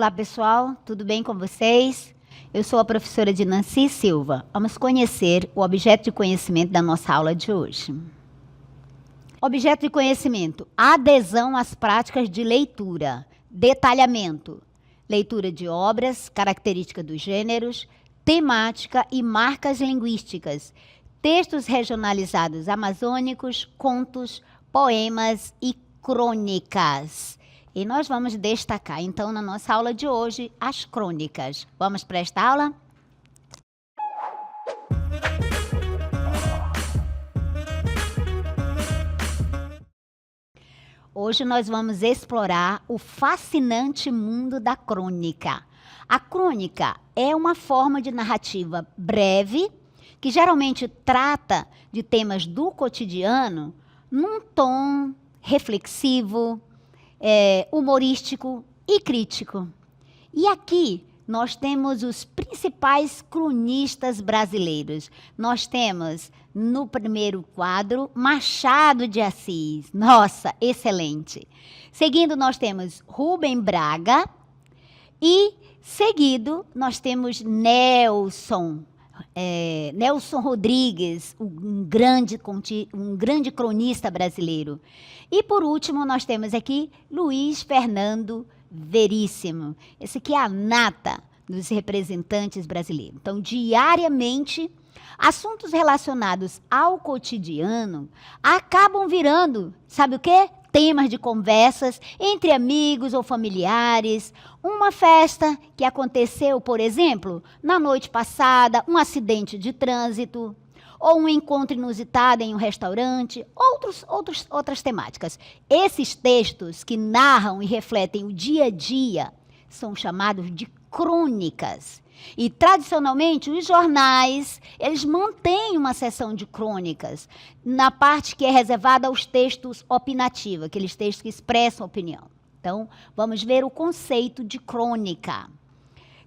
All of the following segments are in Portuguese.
Olá, pessoal, tudo bem com vocês? Eu sou a professora Dinancy Silva. Vamos conhecer o objeto de conhecimento da nossa aula de hoje. Objeto de conhecimento: adesão às práticas de leitura, detalhamento, leitura de obras, característica dos gêneros, temática e marcas linguísticas, textos regionalizados amazônicos, contos, poemas e crônicas. E nós vamos destacar, então, na nossa aula de hoje, as crônicas. Vamos para esta aula? Hoje nós vamos explorar o fascinante mundo da crônica. A crônica é uma forma de narrativa breve, que geralmente trata de temas do cotidiano num tom reflexivo, humorístico e crítico. E aqui nós temos os principais cronistas brasileiros. Nós temos no primeiro quadro Machado de Assis. Nossa, excelente! Seguindo nós temos Rubem Braga e seguido nós temos Nelson Rodrigues, um grande cronista brasileiro. E por último nós temos aqui Luiz Fernando Veríssimo. Esse aqui é a nata dos representantes brasileiros. Então, diariamente, assuntos relacionados ao cotidiano acabam virando, sabe o quê? Temas de conversas entre amigos ou familiares, uma festa que aconteceu, por exemplo, na noite passada, um acidente de trânsito, ou um encontro inusitado em um restaurante, outras temáticas. Esses textos que narram e refletem o dia a dia são chamados de crônicas. E, tradicionalmente, os jornais, eles mantêm uma seção de crônicas na parte que é reservada aos textos opinativos, aqueles textos que expressam opinião. Então, vamos ver o conceito de crônica.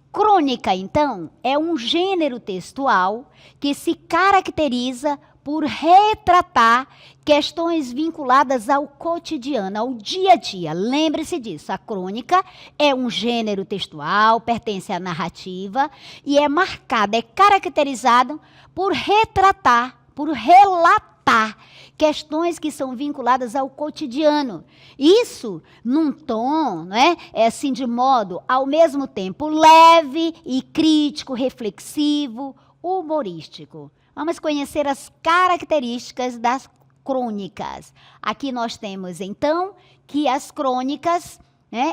Crônica, então, é um gênero textual que se caracteriza por retratar questões vinculadas ao cotidiano, ao dia a dia. Lembre-se disso, a crônica é um gênero textual, pertence à narrativa e é marcada, é caracterizado por retratar, por relatar questões que são vinculadas ao cotidiano. Isso num tom, assim, de modo, ao mesmo tempo, leve e crítico, reflexivo, humorístico. Vamos conhecer as características das crônicas. Aqui nós temos, então, que as crônicas,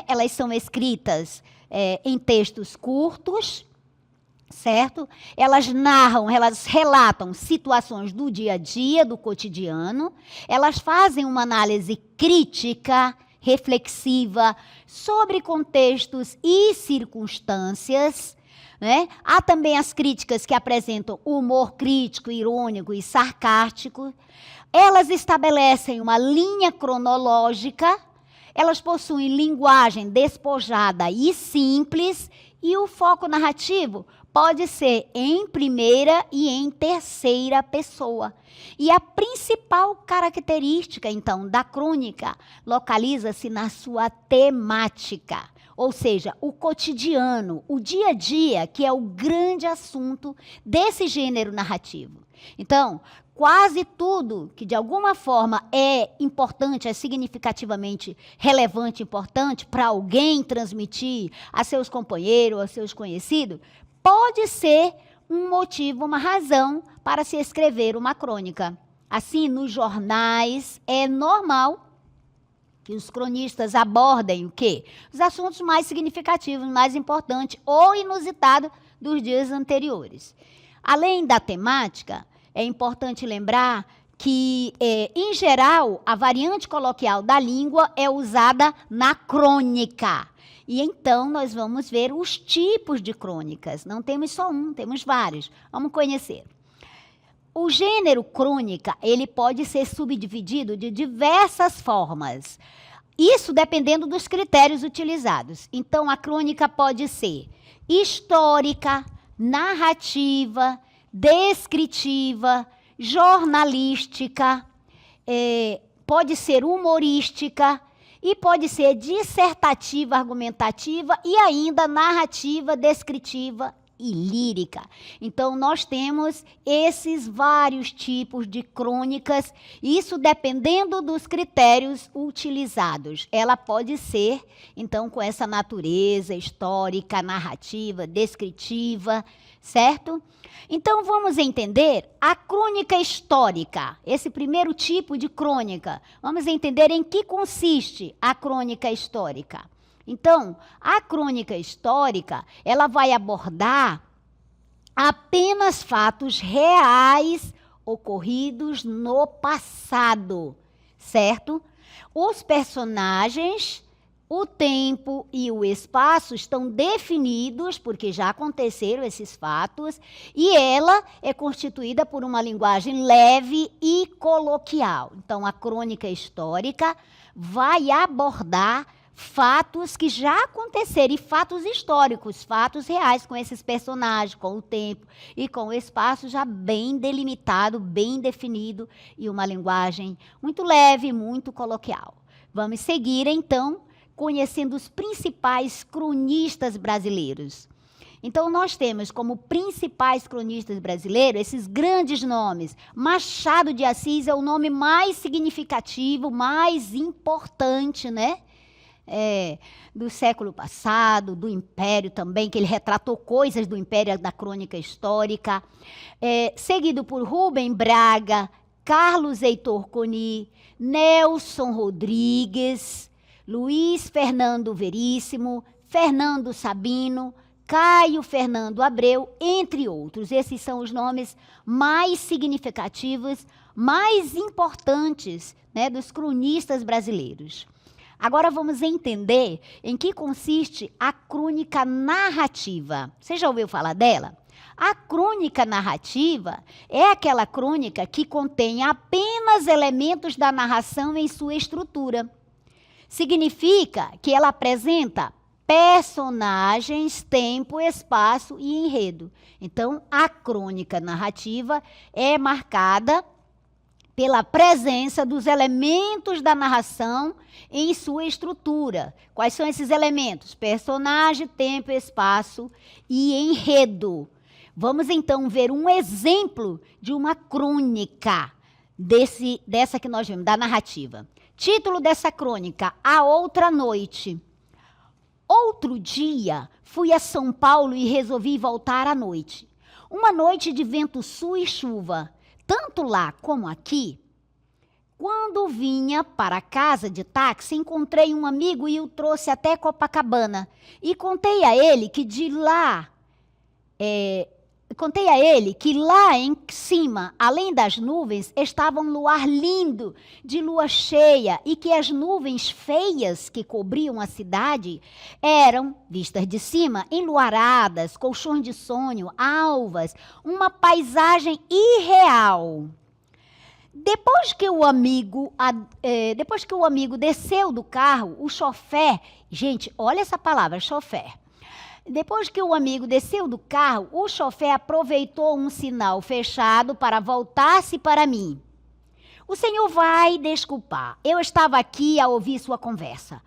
elas são escritas em textos curtos, certo? Elas narram, elas relatam situações do dia a dia, do cotidiano. Elas fazem uma análise crítica, reflexiva, sobre contextos e circunstâncias. Há também as críticas que apresentam humor crítico, irônico e sarcástico. Elas estabelecem uma linha cronológica. Elas possuem linguagem despojada e simples. E o foco narrativo pode ser em primeira e em terceira pessoa. E a principal característica, então, da crônica localiza-se na sua temática. Ou seja, o cotidiano, o dia a dia, que é o grande assunto desse gênero narrativo. Então, quase tudo que de alguma forma é importante, é significativamente relevante, importante para alguém transmitir a seus companheiros, a seus conhecidos, pode ser um motivo, uma razão para se escrever uma crônica. Assim, nos jornais, é normal que os cronistas abordem o quê? Os assuntos mais significativos, mais importantes ou inusitados dos dias anteriores. Além da temática, é importante lembrar que, em geral, a variante coloquial da língua é usada na crônica. E então nós vamos ver os tipos de crônicas. Não temos só um, temos vários. Vamos conhecer. O gênero crônica, ele pode ser subdividido de diversas formas. Isso dependendo dos critérios utilizados. Então, a crônica pode ser histórica, narrativa, descritiva, jornalística, pode ser humorística e pode ser dissertativa, argumentativa e ainda narrativa, descritiva e lírica. Então, nós temos esses vários tipos de crônicas, isso dependendo dos critérios utilizados. Ela pode ser, então, com essa natureza histórica, narrativa, descritiva, certo? Então, vamos entender a crônica histórica, esse primeiro tipo de crônica. Vamos entender em que consiste a crônica histórica. Então, a crônica histórica, ela vai abordar apenas fatos reais ocorridos no passado, certo? Os personagens, o tempo e o espaço estão definidos, porque já aconteceram esses fatos, e ela é constituída por uma linguagem leve e coloquial. Então, a crônica histórica vai abordar fatos que já aconteceram, e fatos históricos, fatos reais com esses personagens, com o tempo e com o espaço já bem delimitado, bem definido, e uma linguagem muito leve, muito coloquial. Vamos seguir, então, conhecendo os principais cronistas brasileiros. Então, nós temos como principais cronistas brasileiros esses grandes nomes. Machado de Assis é o nome mais significativo, mais importante, né? Do século passado, do Império também, que ele retratou coisas do Império da crônica histórica, seguido por Rubem Braga, Carlos Heitor Coni, Nelson Rodrigues, Luiz Fernando Veríssimo, Fernando Sabino, Caio Fernando Abreu, entre outros. Esses são os nomes mais significativos, mais importantes, né, dos cronistas brasileiros. Agora vamos entender em que consiste a crônica narrativa. Você já ouviu falar dela? A crônica narrativa é aquela crônica que contém apenas elementos da narração em sua estrutura. Significa que ela apresenta personagens, tempo, espaço e enredo. Então, a crônica narrativa é marcada pela presença dos elementos da narração em sua estrutura. Quais são esses elementos? Personagem, tempo, espaço e enredo. Vamos então ver um exemplo de uma crônica dessa que nós vimos, da narrativa. Título dessa crônica: A Outra Noite. Outro dia, fui a São Paulo e resolvi voltar à noite. Uma noite de vento sul e chuva, tanto lá como aqui. Quando vinha para casa de táxi, encontrei um amigo e o trouxe até Copacabana. E contei a ele que lá em cima, além das nuvens, estava um luar lindo, de lua cheia, e que as nuvens feias que cobriam a cidade eram, vistas de cima, enluaradas, colchões de sonho, alvas, uma paisagem irreal. Depois que o amigo desceu do carro, o chofer, gente, olha essa palavra, chofer. Depois que o amigo desceu do carro, o chofer aproveitou um sinal fechado para voltar-se para mim. O senhor vai desculpar, eu estava aqui a ouvir sua conversa.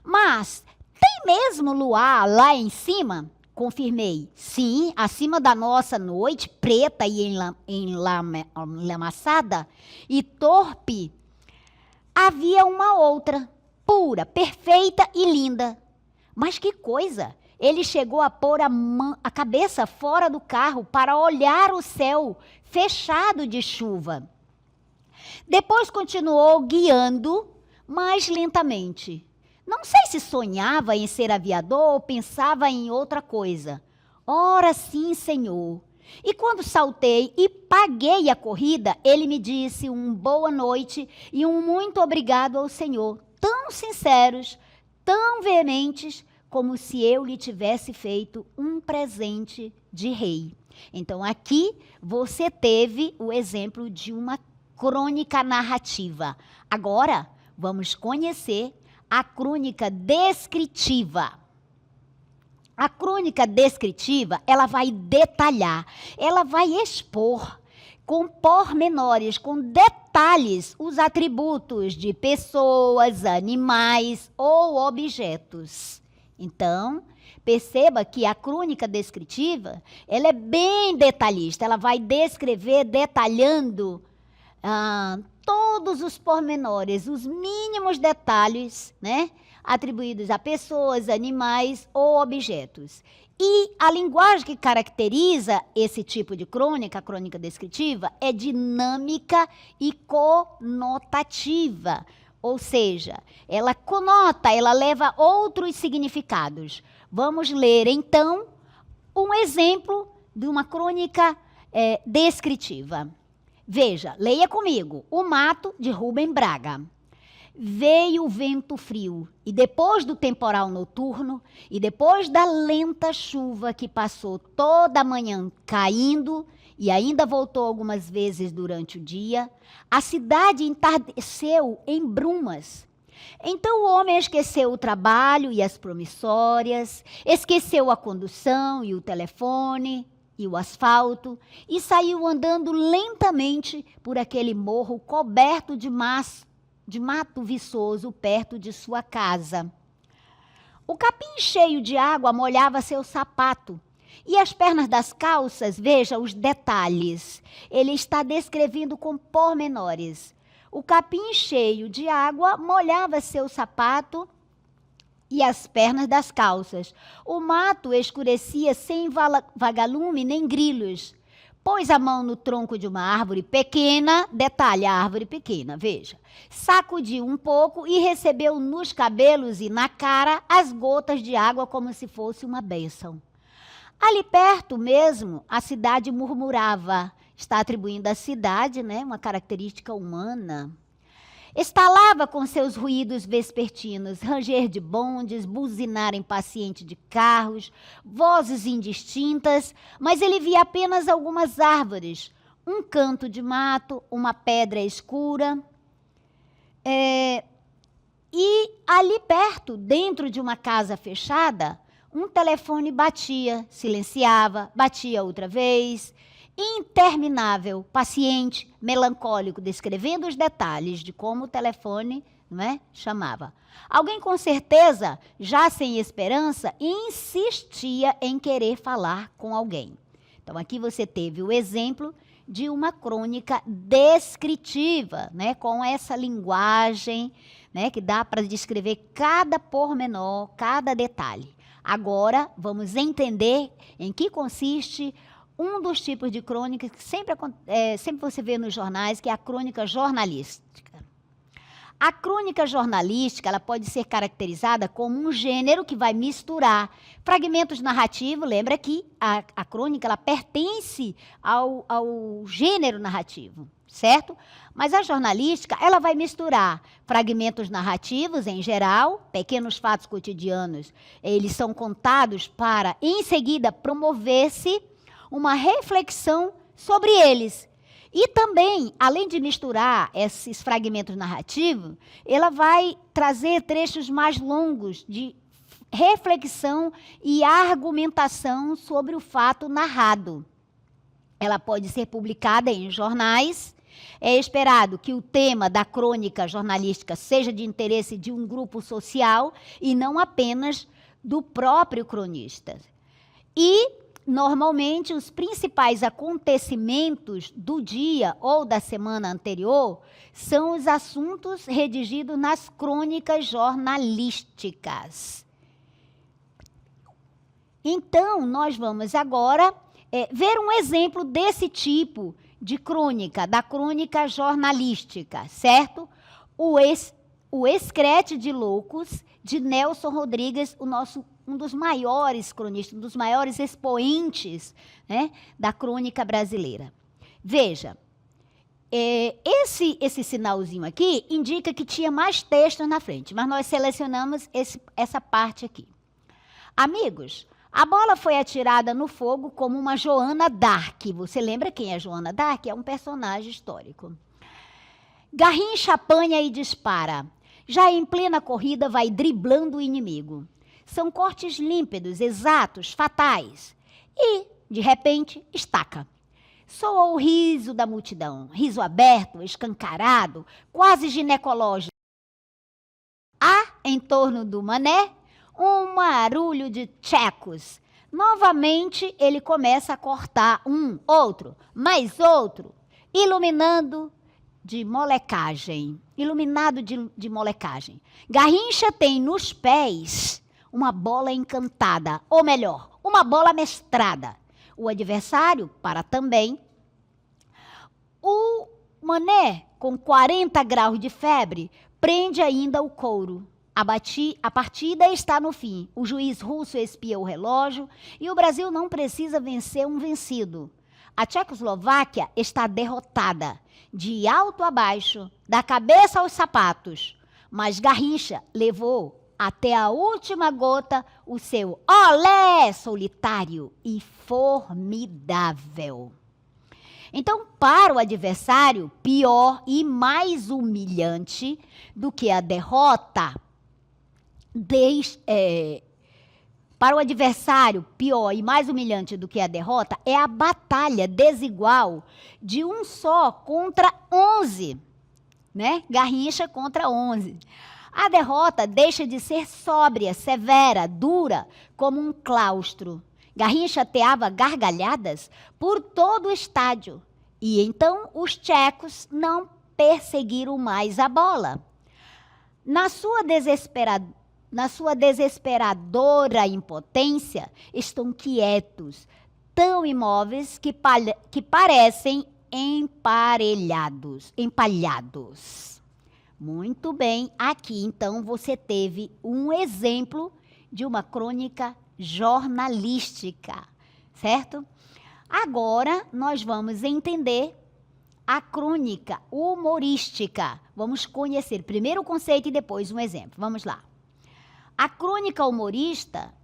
Mas tem mesmo luar lá em cima? Confirmei. Sim, acima da nossa noite, preta e enlamaçada e torpe, havia uma outra, pura, perfeita e linda. Mas que coisa! Ele chegou a pôr a cabeça fora do carro para olhar o céu fechado de chuva. Depois continuou guiando mais lentamente. Não sei se sonhava em ser aviador ou pensava em outra coisa. Ora sim, senhor. E quando saltei e paguei a corrida, ele me disse um boa noite e um muito obrigado ao senhor, tão sinceros, tão veementes, como se eu lhe tivesse feito um presente de rei. Então, aqui você teve o exemplo de uma crônica narrativa. Agora, vamos conhecer a crônica descritiva. A crônica descritiva, ela vai detalhar, ela vai expor com pormenores, com detalhes, os atributos de pessoas, animais ou objetos. Então, perceba que a crônica descritiva, ela é bem detalhista, ela vai descrever detalhando todos os pormenores, os mínimos detalhes, né, atribuídos a pessoas, animais ou objetos. E a linguagem que caracteriza esse tipo de crônica, a crônica descritiva, é dinâmica e conotativa. Ou seja, ela conota, ela leva outros significados. Vamos ler, então, um exemplo de uma crônica descritiva. Veja, leia comigo. O Mato, de Rubem Braga. Veio o vento frio, e depois do temporal noturno, e depois da lenta chuva que passou toda a manhã caindo, e ainda voltou algumas vezes durante o dia, a cidade entardeceu em brumas. Então o homem esqueceu o trabalho e as promissórias, esqueceu a condução e o telefone e o asfalto, e saiu andando lentamente por aquele morro coberto de mato viçoso perto de sua casa. O capim cheio de água molhava seu sapato. E as pernas das calças, veja os detalhes. Ele está descrevendo com pormenores. O capim cheio de água molhava seu sapato e as pernas das calças. O mato escurecia sem vagalume nem grilos. Pôs a mão no tronco de uma árvore pequena, detalhe, a árvore pequena, veja. Sacudiu um pouco e recebeu nos cabelos e na cara as gotas de água como se fosse uma bênção. Ali perto mesmo, a cidade murmurava. Está atribuindo à cidade, né, uma característica humana. Estalava com seus ruídos vespertinos, ranger de bondes, buzinar impaciente de carros, vozes indistintas, mas ele via apenas algumas árvores, um canto de mato, uma pedra escura. E ali perto, dentro de uma casa fechada, um telefone batia, silenciava, batia outra vez, interminável, paciente, melancólico, descrevendo os detalhes de como o telefone, não é, chamava. Alguém com certeza, já sem esperança, insistia em querer falar com alguém. Então aqui você teve o exemplo de uma crônica descritiva, né, com essa linguagem, né, que dá para descrever cada pormenor, cada detalhe. Agora vamos entender em que consiste um dos tipos de crônica que sempre você vê nos jornais, que é a crônica jornalística. A crônica jornalística, ela pode ser caracterizada como um gênero que vai misturar fragmentos narrativos. Lembra que a crônica, ela pertence ao gênero narrativo, certo? Mas a jornalística, ela vai misturar fragmentos narrativos, em geral, pequenos fatos cotidianos. Eles são contados para, em seguida, promover-se uma reflexão sobre eles. E também, além de misturar esses fragmentos narrativos, ela vai trazer trechos mais longos de reflexão e argumentação sobre o fato narrado. Ela pode ser publicada em jornais. É esperado que o tema da crônica jornalística seja de interesse de um grupo social e não apenas do próprio cronista. E normalmente, os principais acontecimentos do dia ou da semana anterior são os assuntos redigidos nas crônicas jornalísticas. Então, nós vamos agora ver um exemplo desse tipo de crônica, da crônica jornalística, certo? O Escrete de Loucos, de Nelson Rodrigues, um dos maiores cronistas, um dos maiores expoentes, né, da crônica brasileira. Veja, esse sinalzinho aqui indica que tinha mais textos na frente, mas nós selecionamos essa parte aqui. Amigos, a bola foi atirada no fogo como uma Joana d'Arc. Você lembra quem é Joana d'Arc? É um personagem histórico. Garrincha apanha e dispara. Já em plena corrida vai driblando o inimigo. São cortes límpidos, exatos, fatais. E, de repente, estaca. Soou o riso da multidão, riso aberto, escancarado, quase ginecológico. Há, em torno do Mané, um marulho de tchecos. Novamente, ele começa a cortar um, outro, mais outro, iluminado de molecagem. Garrincha tem nos pés uma bola encantada, ou melhor, uma bola mestrada. O adversário para também. O Mané, com 40 graus de febre, prende ainda o couro. A partida está no fim. O juiz russo espia o relógio e o Brasil não precisa vencer um vencido. A Tchecoslováquia está derrotada, de alto a baixo, da cabeça aos sapatos. Mas Garrincha levou até a última gota o seu olé solitário e formidável. Então, para o adversário, pior e mais humilhante do que a derrota, para o adversário, pior e mais humilhante do que a derrota, é a batalha desigual de um só contra 11, né? Garrincha contra 11. A derrota deixa de ser sóbria, severa, dura, como um claustro. Garrincha ateava gargalhadas por todo o estádio. E então os tchecos não perseguiram mais a bola. Na sua desesperadora impotência, estão quietos, tão imóveis que parecem empalhados. Muito bem, aqui então você teve um exemplo de uma crônica jornalística, certo? Agora nós vamos entender a crônica humorística. Vamos conhecer primeiro o conceito e depois um exemplo. Vamos lá. A crônica humorística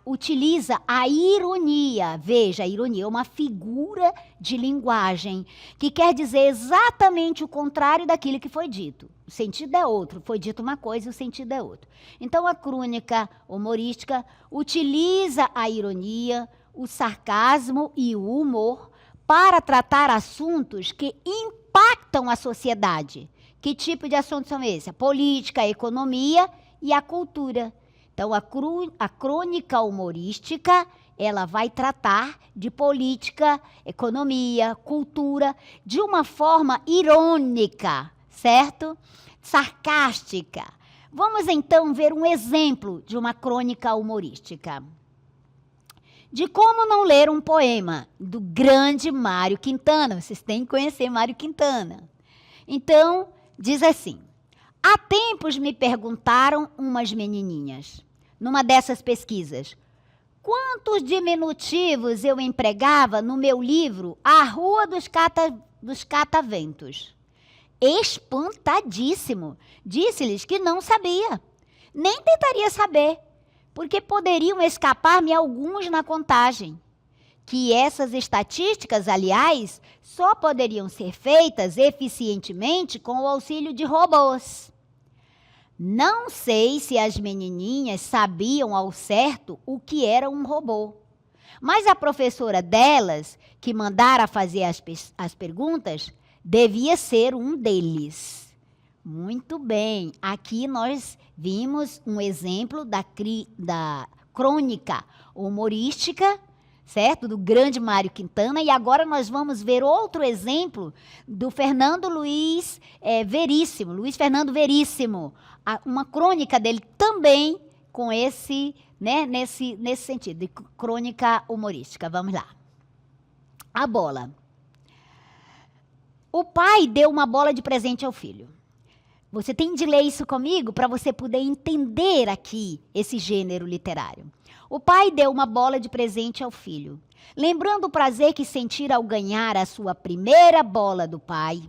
utiliza a ironia. Veja, a ironia é uma figura de linguagem que quer dizer exatamente o contrário daquilo que foi dito. O sentido é outro. Foi dito uma coisa e o sentido é outro. Então, a crônica humorística utiliza a ironia, o sarcasmo e o humor para tratar assuntos que impactam a sociedade. Que tipo de assuntos são esses? A política, a economia e a cultura. Então, a crônica humorística, ela vai tratar de política, economia, cultura, de uma forma irônica, certo? Sarcástica. Vamos, então, ver um exemplo de uma crônica humorística. De como não ler um poema do grande Mário Quintana. Vocês têm que conhecer Mário Quintana. Então, diz assim: há tempos me perguntaram umas menininhas, numa dessas pesquisas, quantos diminutivos eu empregava no meu livro A Rua dos Cataventos. Espantadíssimo, disse-lhes que não sabia, nem tentaria saber, porque poderiam escapar-me alguns na contagem. Que essas estatísticas, aliás, só poderiam ser feitas eficientemente com o auxílio de robôs. Não sei se as menininhas sabiam ao certo o que era um robô, mas a professora delas, que mandara fazer as perguntas, devia ser um deles. Muito bem, aqui nós vimos um exemplo da crônica humorística, certo? Do grande Mário Quintana. E agora nós vamos ver outro exemplo do Fernando Luiz Veríssimo, Luiz Fernando Veríssimo. Uma crônica dele também com esse, né, nesse sentido, de crônica humorística. Vamos lá. A bola. O pai deu uma bola de presente ao filho. Você tem de ler isso comigo para você poder entender aqui esse gênero literário. O pai deu uma bola de presente ao filho, lembrando o prazer que sentira ao ganhar a sua primeira bola do pai.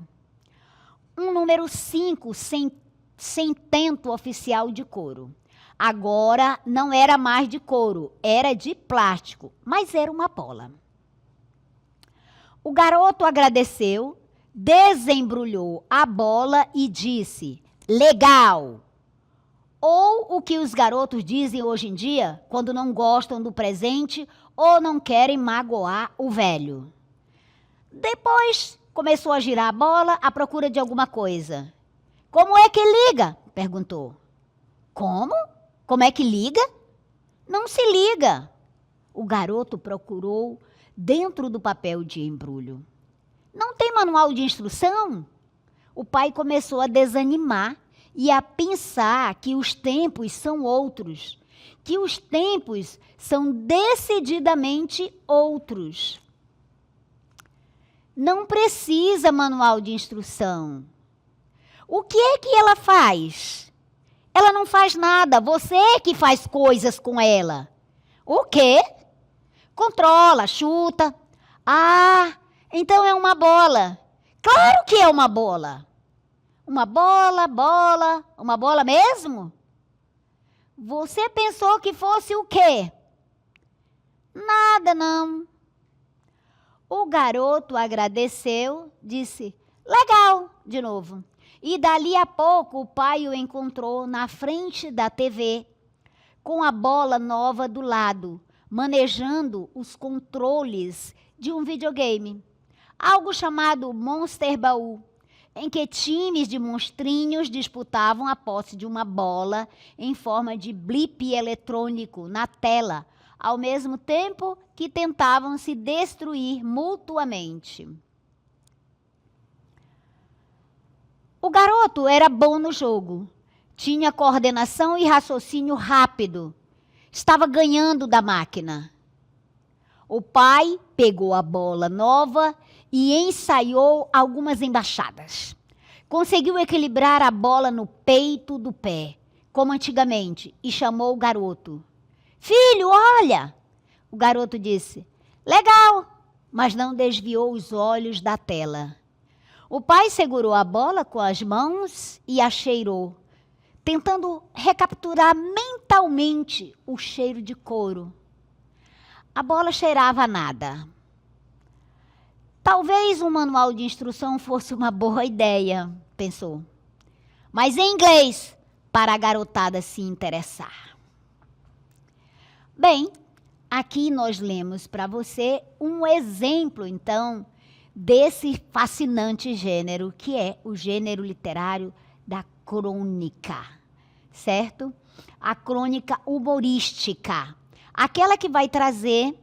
Um número 5 sem tento oficial de couro. Agora não era mais de couro, era de plástico, mas era uma bola. O garoto agradeceu, desembrulhou a bola e disse, legal. Ou o que os garotos dizem hoje em dia, quando não gostam do presente ou não querem magoar o velho. Depois começou a girar a bola à procura de alguma coisa. Como é que liga? Perguntou. Como? Como é que liga? Não se liga. O garoto procurou dentro do papel de embrulho. Não tem manual de instrução? O pai começou a desanimar e a pensar que os tempos são outros, que os tempos são decididamente outros. Não precisa manual de instrução. O que é que ela faz? Ela não faz nada, você é que faz coisas com ela. O quê? Controla, chuta. Ah, então é uma bola. Claro que é uma bola. Uma bola mesmo? Você pensou que fosse o quê? Nada não. O garoto agradeceu, disse, legal, de novo. E dali a pouco o pai o encontrou na frente da TV, com a bola nova do lado, manejando os controles de um videogame. Algo chamado Monster Ball, em que times de monstrinhos disputavam a posse de uma bola em forma de blip eletrônico na tela, ao mesmo tempo que tentavam se destruir mutuamente. O garoto era bom no jogo, tinha coordenação e raciocínio rápido, estava ganhando da máquina. O pai pegou a bola nova e ensaiou algumas embaixadas. Conseguiu equilibrar a bola no peito do pé, como antigamente, e chamou o garoto. Filho, olha! O garoto disse, legal, mas não desviou os olhos da tela. O pai segurou a bola com as mãos e a cheirou, tentando recapturar mentalmente o cheiro de couro. A bola cheirava a nada. Talvez um manual de instrução fosse uma boa ideia, pensou. Mas em inglês, para a garotada se interessar. Bem, aqui nós lemos para você um exemplo, então, desse fascinante gênero, que é o gênero literário da crônica, certo? A crônica humorística, aquela que vai trazer,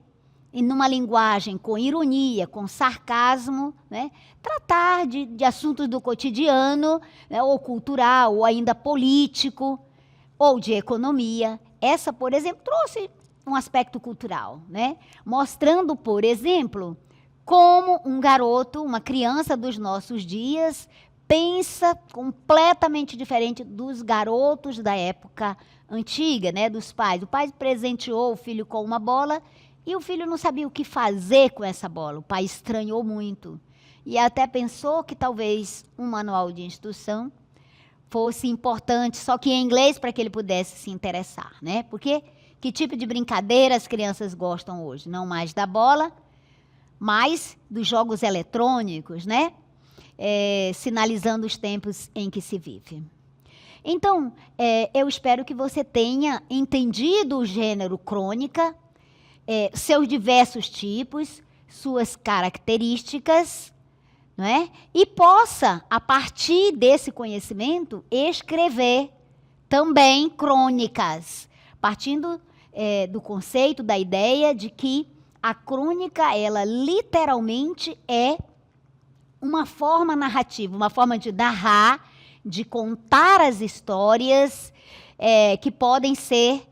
numa linguagem com ironia, com sarcasmo, né, tratar de assuntos do cotidiano, né, ou cultural, ou ainda político, ou de economia. Essa, por exemplo, trouxe um aspecto cultural, né, mostrando, por exemplo, como um garoto, uma criança dos nossos dias, pensa completamente diferente dos garotos da época antiga, né, dos pais. O pai presenteou o filho com uma bola e o filho não sabia o que fazer com essa bola. O pai estranhou muito e até pensou que talvez um manual de instrução fosse importante, só que em inglês, para que ele pudesse se interessar, né? Porque que tipo de brincadeira as crianças gostam hoje? Não mais da bola, mas dos jogos eletrônicos, né? Sinalizando os tempos em que se vive. Então, eu espero que você tenha entendido o gênero crônica, seus diversos tipos, suas características, não é? E possa, a partir desse conhecimento, escrever também crônicas, partindo do conceito, da ideia de que a crônica, ela literalmente é uma forma narrativa, uma forma de narrar, de contar as histórias que podem ser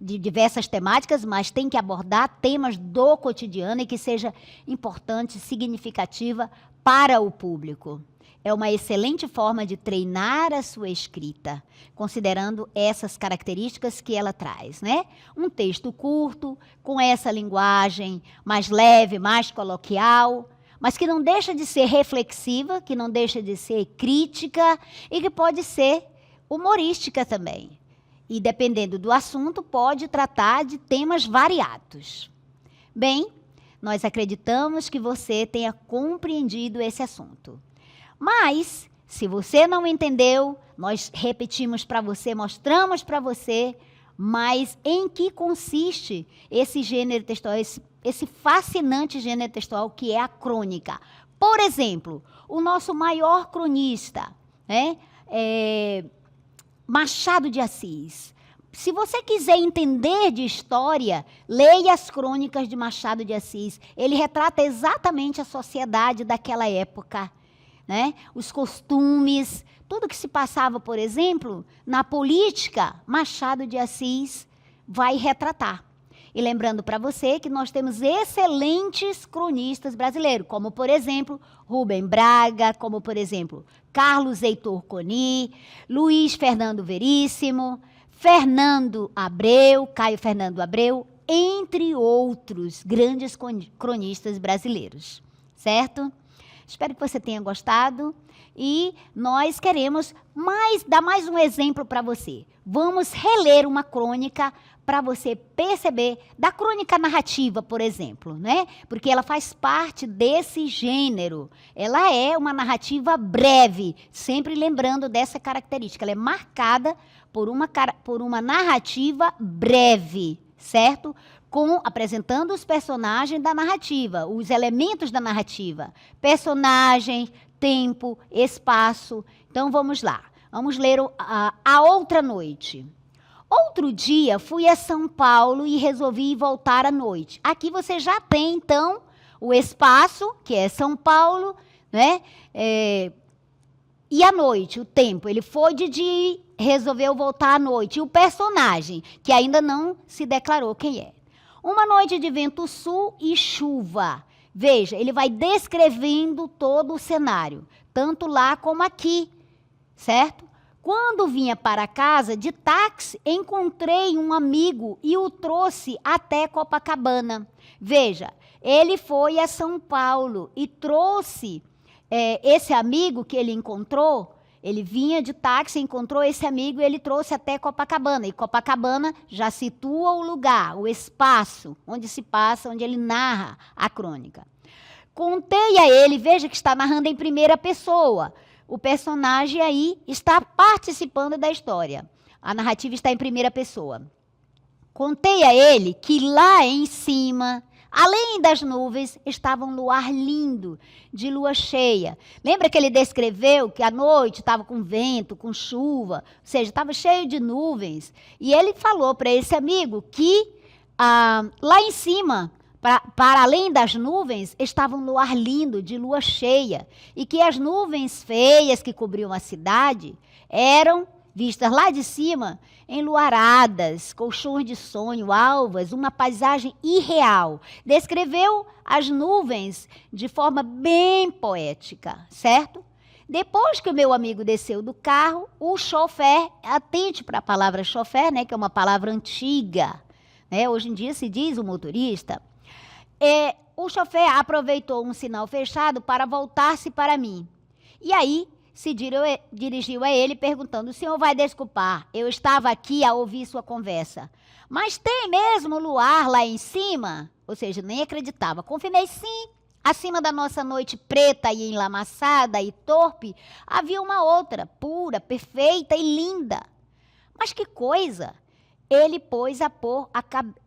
de diversas temáticas, mas tem que abordar temas do cotidiano e que seja importante, significativa para o público. É uma excelente forma de treinar a sua escrita, considerando essas características que ela traz, né? Um texto curto, com essa linguagem mais leve, mais coloquial, mas que não deixa de ser reflexiva, que não deixa de ser crítica e que pode ser humorística também. E, dependendo do assunto, pode tratar de temas variados. Bem, nós acreditamos que você tenha compreendido esse assunto. Mas, se você não entendeu, nós repetimos para você, mostramos para você Mas em que consiste esse gênero textual, esse fascinante gênero textual que é a crônica? Por exemplo, o nosso maior cronista, né, Machado de Assis. Se você quiser entender de história, leia as crônicas de Machado de Assis. Ele retrata exatamente a sociedade daquela época, né? Os costumes, tudo que se passava, por exemplo, na política, Machado de Assis vai retratar. E lembrando para você que nós temos excelentes cronistas brasileiros, como, por exemplo, Rubem Braga, como, por exemplo, Carlos Heitor Coni, Luiz Fernando Veríssimo, Fernando Abreu, Caio Fernando Abreu, entre outros grandes cronistas brasileiros, certo? Espero que você tenha gostado e nós queremos dar mais um exemplo para você. Vamos reler uma crônica para você perceber, da crônica narrativa, por exemplo, né? Porque ela faz parte desse gênero. Ela é uma narrativa breve, sempre lembrando dessa característica. Ela é marcada por uma narrativa breve, certo? Apresentando os personagens da narrativa, os elementos da narrativa. Personagem, tempo, espaço. Então, vamos lá. Vamos ler A Outra Noite. Outro dia, fui a São Paulo e resolvi voltar à noite. Aqui você já tem, então, o espaço, que é São Paulo, né? E a noite, o tempo. Ele foi de dia, resolveu voltar à noite. E o personagem, que ainda não se declarou quem é. Uma noite de vento sul e chuva. Veja, ele vai descrevendo todo o cenário, tanto lá como aqui, certo? Quando vinha para casa, de táxi, encontrei um amigo e o trouxe até Copacabana. Veja, ele foi a São Paulo e trouxe esse amigo que ele encontrou. Ele vinha de táxi, encontrou esse amigo e ele trouxe até Copacabana. E Copacabana já situa o lugar, o espaço onde se passa, onde ele narra a crônica. Contei a ele, veja que está narrando em primeira pessoa. O personagem aí está participando da história. A narrativa está em primeira pessoa. Contei a ele que lá em cima, além das nuvens, estava um luar lindo, de lua cheia. Lembra que ele descreveu que à noite estava com vento, com chuva, ou seja, estava cheio de nuvens. E ele falou para esse amigo que lá em cima, para além das nuvens, estava um luar lindo, de lua cheia, e que as nuvens feias que cobriam a cidade eram vistas lá de cima, enluaradas, colchões de sonho, alvas, uma paisagem irreal. Descreveu as nuvens de forma bem poética, certo? Depois que o meu amigo desceu do carro, o chofer, atente para a palavra chofer, né, que é uma palavra antiga, né, hoje em dia se diz o motorista, o chofer aproveitou um sinal fechado para voltar-se para mim. E aí se dirigiu a ele perguntando: o senhor vai desculpar, eu estava aqui a ouvir sua conversa. Mas tem mesmo luar lá em cima? Ou seja, nem acreditava. Confirmei sim. Acima da nossa noite preta e enlamaçada e torpe, havia uma outra, pura, perfeita e linda. Mas que coisa!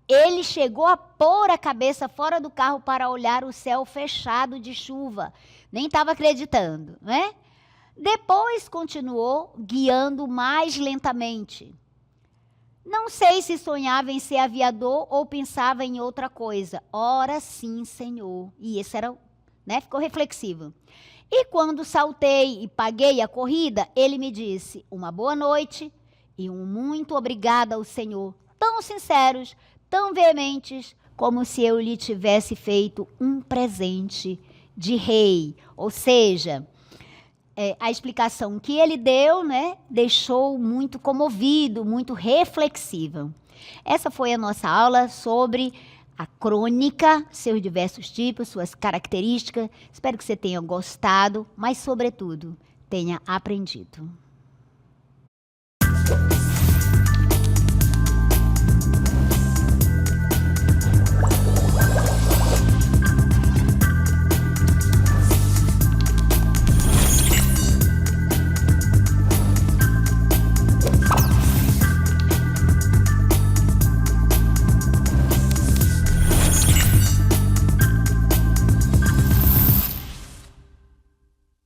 Ele chegou a pôr a cabeça fora do carro para olhar o céu fechado de chuva. Nem estava acreditando, né? Depois continuou, guiando mais lentamente. Não sei se sonhava em ser aviador ou pensava em outra coisa. Ora sim, Senhor. E esse era, né? Ficou reflexivo. E quando saltei e paguei a corrida, ele me disse: uma boa noite e um muito obrigada ao Senhor. Tão sinceros, tão veementes, como se eu lhe tivesse feito um presente de rei. Ou seja, a explicação que ele deu, né, deixou muito comovido, muito reflexivo. Essa foi a nossa aula sobre a crônica, seus diversos tipos, suas características. Espero que você tenha gostado, mas, sobretudo, tenha aprendido.